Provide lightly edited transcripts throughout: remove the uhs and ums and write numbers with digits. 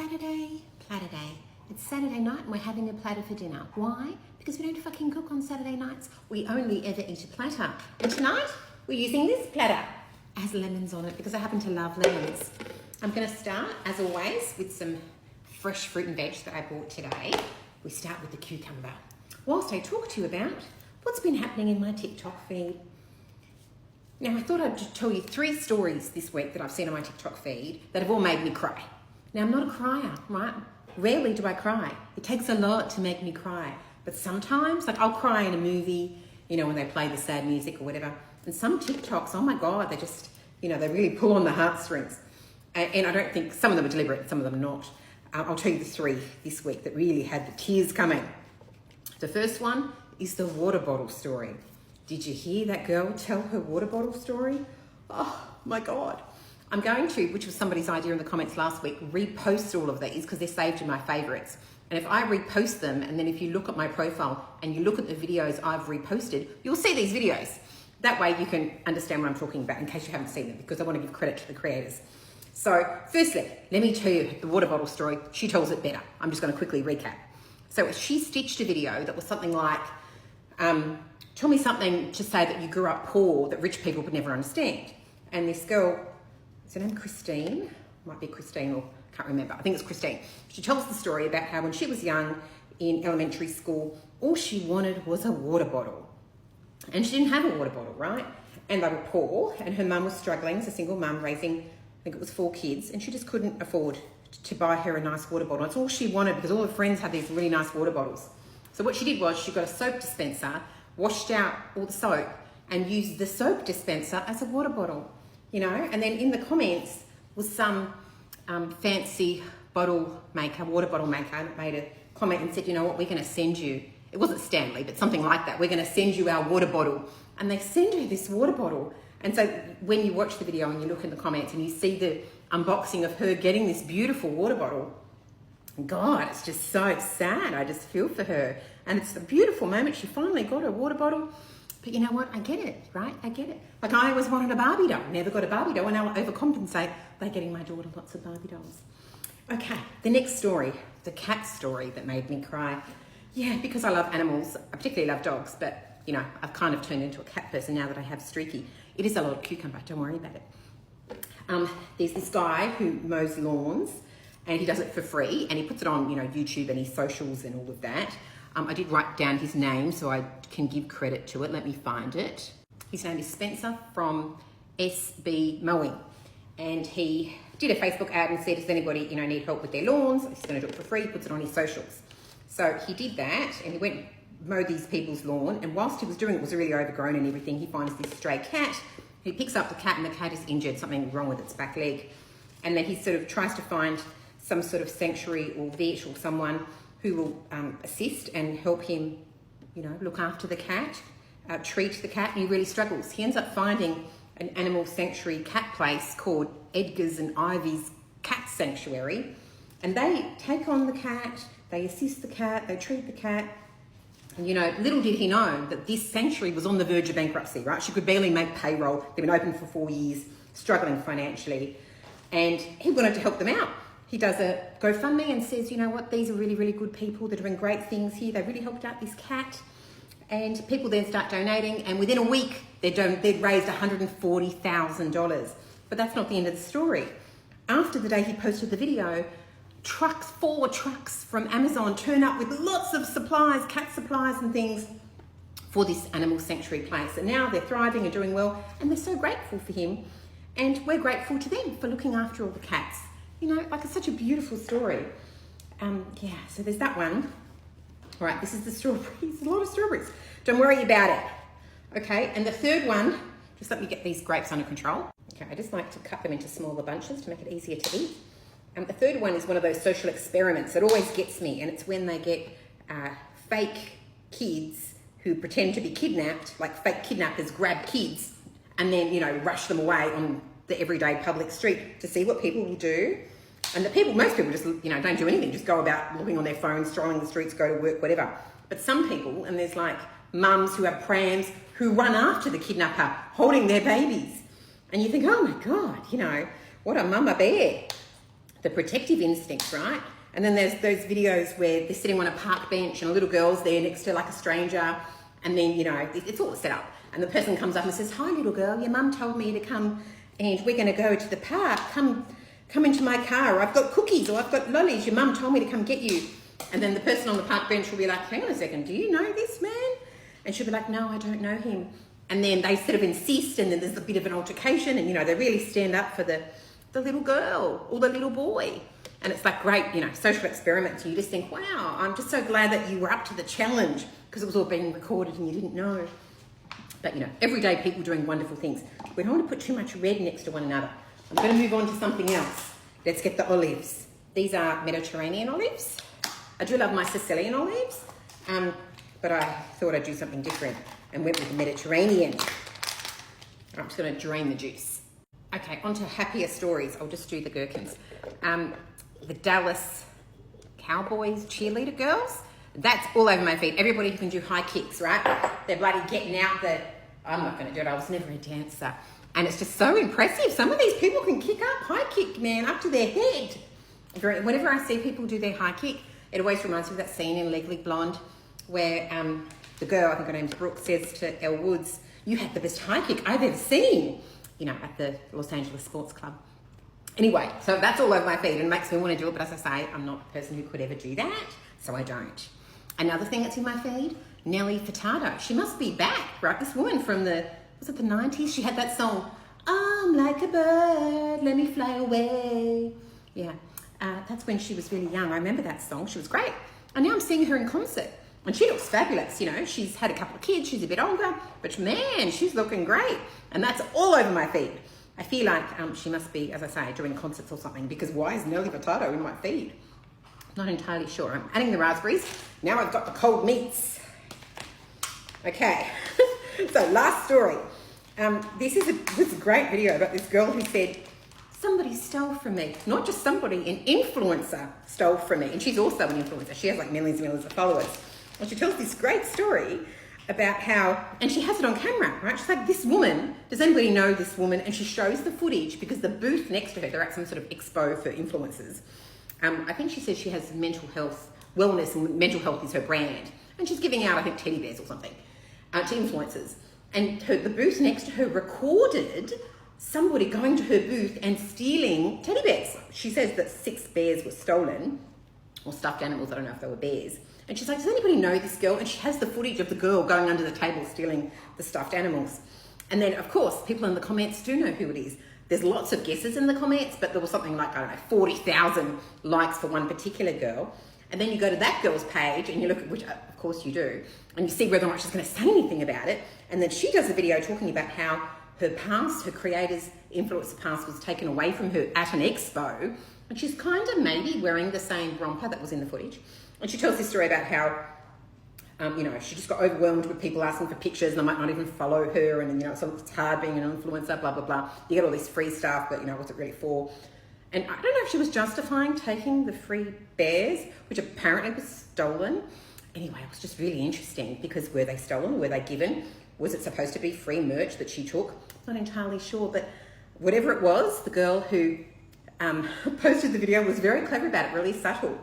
Saturday, platter day. It's Saturday night and we're having a platter for dinner. Why? Because we don't fucking cook on Saturday nights. We only ever eat a platter. And tonight, we're using this platter. It has lemons on it because I happen to love lemons. I'm gonna start, as always, with some fresh fruit and veg that I bought today. We start with the cucumber. Whilst I talk to you about what's been happening in my TikTok feed. Now, I thought I'd just tell you 3 stories this week that I've seen on my TikTok feed that have all made me cry. Now, I'm not a crier, right? Rarely do I cry. It takes a lot to make me cry. But sometimes, like I'll cry in a movie, you know, when they play the sad music or whatever. And some TikToks, oh my God, they just, you know, they really pull on the heartstrings. And I don't think, some of them are deliberate, some of them are not. I'll tell you the 3 this week that really had the tears coming. The first one is the water bottle story. Did you hear that girl tell her water bottle story? Oh my God. I'm going to, which was somebody's idea in the comments last week, repost all of these because they're saved in my favorites. And if I repost them, and then if you look at my profile and you look at the videos I've reposted, you'll see these videos. That way you can understand what I'm talking about in case you haven't seen them, because I want to give credit to the creators. So firstly, let me tell you the water bottle story. She tells it better. I'm just going to quickly recap. So she stitched a video that was something like, tell me something to say that you grew up poor that rich people would never understand. And this girl, is her name Christine? Might be Christine, or can't remember. I think it's Christine. She tells the story about how when she was young in elementary school, all she wanted was a water bottle. And she didn't have a water bottle, right? And they were poor, and her mum was struggling as a single mum raising, I think it was 4 kids, and she just couldn't afford to buy her a nice water bottle. That's all she wanted because all her friends had these really nice water bottles. So what she did was she got a soap dispenser, washed out all the soap, and used the soap dispenser as a water bottle, you know? And then in the comments was some fancy bottle maker, water bottle maker, that made a comment and said, you know what, we're gonna send you, it wasn't Stanley, but something like that, we're gonna send you our water bottle. And they send her this water bottle. And so when you watch the video and you look in the comments and you see the unboxing of her getting this beautiful water bottle, God, it's just so sad. I just feel for her. And it's a beautiful moment. She finally got her water bottle. But you know what? I get it, right? I get it. Like I always wanted a Barbie doll. Never got a Barbie doll. And now I overcompensate by getting my daughter lots of Barbie dolls. Okay, the next story, the cat story that made me cry. Yeah, because I love animals. I particularly love dogs. But, you know, I've kind of turned into a cat person now that I have Streaky. It is a lot of cucumber. Don't worry about it. There's this guy who mows lawns. And he does it for free, and he puts it on, you know, YouTube and his socials and all of that. I did write down his name so I can give credit to it. Let me find it. His name is Spencer from SB Mowing, and he did a Facebook ad and said, does anybody, you know, need help with their lawns? He's going to do it for free. Puts it on his socials. So he did that, and he went mow these people's lawn. And whilst he was doing it, it was really overgrown and everything. He finds this stray cat. He picks up the cat, and the cat is injured, something wrong with its back leg, and then he sort of tries to find some sort of sanctuary or vet or someone who will assist and help him, you know, look after the cat, treat the cat, and he really struggles. He ends up finding an animal sanctuary cat place called Edgar's and Ivy's Cat Sanctuary, and they take on the cat, they assist the cat, they treat the cat, and you know, little did he know that this sanctuary was on the verge of bankruptcy, right? She could barely make payroll. They've been open for 4 years, struggling financially, and he wanted to help them out. He does a GoFundMe and says, you know what, these are really, really good people. They're doing great things here. They really helped out this cat. And people then start donating. And within a week, they'd raised $140,000. But that's not the end of the story. After the day he posted the video, 4 trucks from Amazon turn up with lots of supplies, cat supplies and things for this animal sanctuary place. And now they're thriving and doing well. And they're so grateful for him. And we're grateful to them for looking after all the cats. You know, like it's such a beautiful story. Yeah, so there's that one. All right, this is the strawberries. A lot of strawberries. Don't worry about it. Okay, and the third one, just let me get these grapes under control. Okay, I just like to cut them into smaller bunches to make it easier to eat. The third one is one of those social experiments that always gets me, and it's when they get fake kids who pretend to be kidnapped, like fake kidnappers grab kids and then, you know, rush them away on the everyday public street to see what people will do. And most people just, you know, don't do anything, just go about looking on their phones, strolling the streets, go to work, whatever. But some people, and there's like mums who have prams, who run after the kidnapper, holding their babies. And you think, oh my God, you know, what a mama bear. the protective instincts, right? And then there's those videos where they're sitting on a park bench and a little girl's there next to like a stranger, and then, you know, it's all set up. And the person comes up and says, "Hi, little girl, your mum told me to come and we're going to go to the park. Come into my car. Or I've got cookies or I've got lollies. Your mum told me to come get you." And then the person on the park bench will be like, "Hang on a second, do you know this man?" And she'll be like, "No, I don't know him." And then they sort of insist, and then there's a bit of an altercation, and, you know, they really stand up for the little girl or the little boy. And it's like great, you know, social experiments. You just think, wow, I'm just so glad that you were up to the challenge, because it was all being recorded and you didn't know. But, you know, everyday people doing wonderful things. We don't want to put too much red next to one another. I'm going to move on to something else. Let's get the olives. These are Mediterranean olives. I do love my Sicilian olives, but I thought I'd do something different and went with the Mediterranean. I'm just going to drain the juice. Okay, on to happier stories. I'll just do the gherkins. The Dallas Cowboys cheerleader girls. That's all over my feet. Everybody who can do high kicks, right? They're bloody getting out the... I'm not going to do it. I was never a dancer. And it's just so impressive. Some of these people can kick up, high kick, man, up to their head. Whenever I see people do their high kick, it always reminds me of that scene in Legally Blonde where the girl, I think her name's Brooke, says to Elle Woods, "You had the best high kick I've ever seen," you know, at the Los Angeles Sports Club. Anyway, so that's all over my feet and makes me want to do it, but as I say, I'm not a person who could ever do that, so I don't. Another thing that's in my feed, Nelly Furtado. She must be back, right? This woman from the 90s? She had that song, "I'm like a bird, let me fly away." Yeah, that's when she was really young. I remember that song. She was great. And now I'm seeing her in concert. And she looks fabulous, you know. She's had a couple of kids. She's a bit older. But, man, she's looking great. And that's all over my feed. I feel like she must be, as I say, doing concerts or something. Because why is Nelly Furtado in my feed? Not entirely sure. I'm adding the raspberries. Now I've got the cold meats. Okay. So, last story. This is a great video about this girl who said, "Somebody stole from me." Not just somebody, an influencer stole from me. And she's also an influencer. She has like millions and millions of followers. And she tells this great story about how, and she has it on camera, right? She's like, "This woman, does anybody know this woman?" And she shows the footage because the booth next to her, they're at some sort of expo for influencers. I think she says she has mental health, wellness, and mental health is her brand. And she's giving out, I think, teddy bears or something to influencers. And the booth next to her recorded somebody going to her booth and stealing teddy bears. She says that 6 bears were stolen, or stuffed animals, I don't know if they were bears. And she's like, "Does anybody know this girl?" And she has the footage of the girl going under the table stealing the stuffed animals. And then, of course, people in the comments do know who it is. There's lots of guesses in the comments, but there was something like, I don't know, 40,000 likes for one particular girl. And then you go to that girl's page and you look at, which of course you do, and you see whether or not she's going to say anything about it. And then she does a video talking about how her past, her creator's influencer past, was taken away from her at an expo. And she's kind of maybe wearing the same romper that was in the footage. And she tells this story about how, you know, she just got overwhelmed with people asking for pictures and I might not even follow her. And, you know, so it's hard being an influencer, blah, blah, blah. You get all this free stuff, but, you know, what's it really for? And I don't know if she was justifying taking the free bears, which apparently was stolen. Anyway, it was just really interesting because were they stolen? Were they given? Was it supposed to be free merch that she took? Not entirely sure, but whatever it was, the girl who posted the video was very clever about it, really subtle.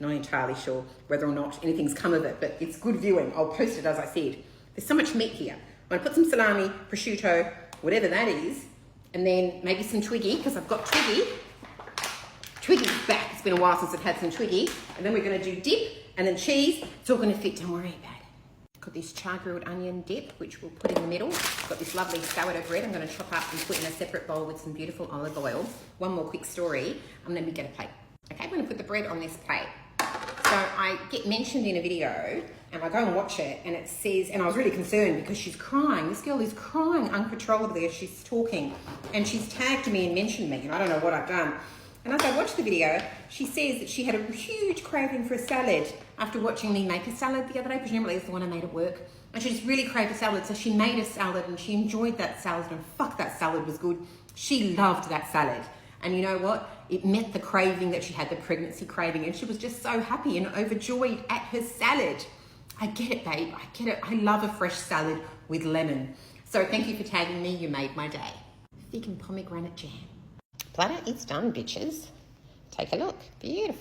Not entirely sure whether or not anything's come of it, but it's good viewing. I'll post it as I said. There's so much meat here. I'm going to put some salami, prosciutto, whatever that is, and then maybe some Twiggy, because I've got Twiggy. Twiggy's back. It's been a while since I've had some Twiggy. And then we're going to do dip and then cheese. It's all going to fit, don't worry about it. Got this char-grilled onion dip, which we'll put in the middle. Got this lovely sourdough bread I'm going to chop up and put in a separate bowl with some beautiful olive oil. One more quick story. Let me get a plate. Okay, I'm going to put the bread on this plate. So I get mentioned in a video and I go and watch it and it says, and I was really concerned because she's crying. This girl is crying uncontrollably as she's talking and she's tagged me and mentioned me and I don't know what I've done. And as I watched the video, she says that she had a huge craving for a salad after watching me make a salad the other day. Presumably it's the one I made at work. And she just really craved a salad. So she made a salad and she enjoyed that salad and fuck, that salad was good. She loved that salad. And you know what? It met the craving that she had, the pregnancy craving. And she was just so happy and overjoyed at her salad. I get it, babe. I get it. I love a fresh salad with lemon. So thank you for tagging me. You made my day. Fig and pomegranate jam. Platter is done, bitches. Take a look. Beautiful.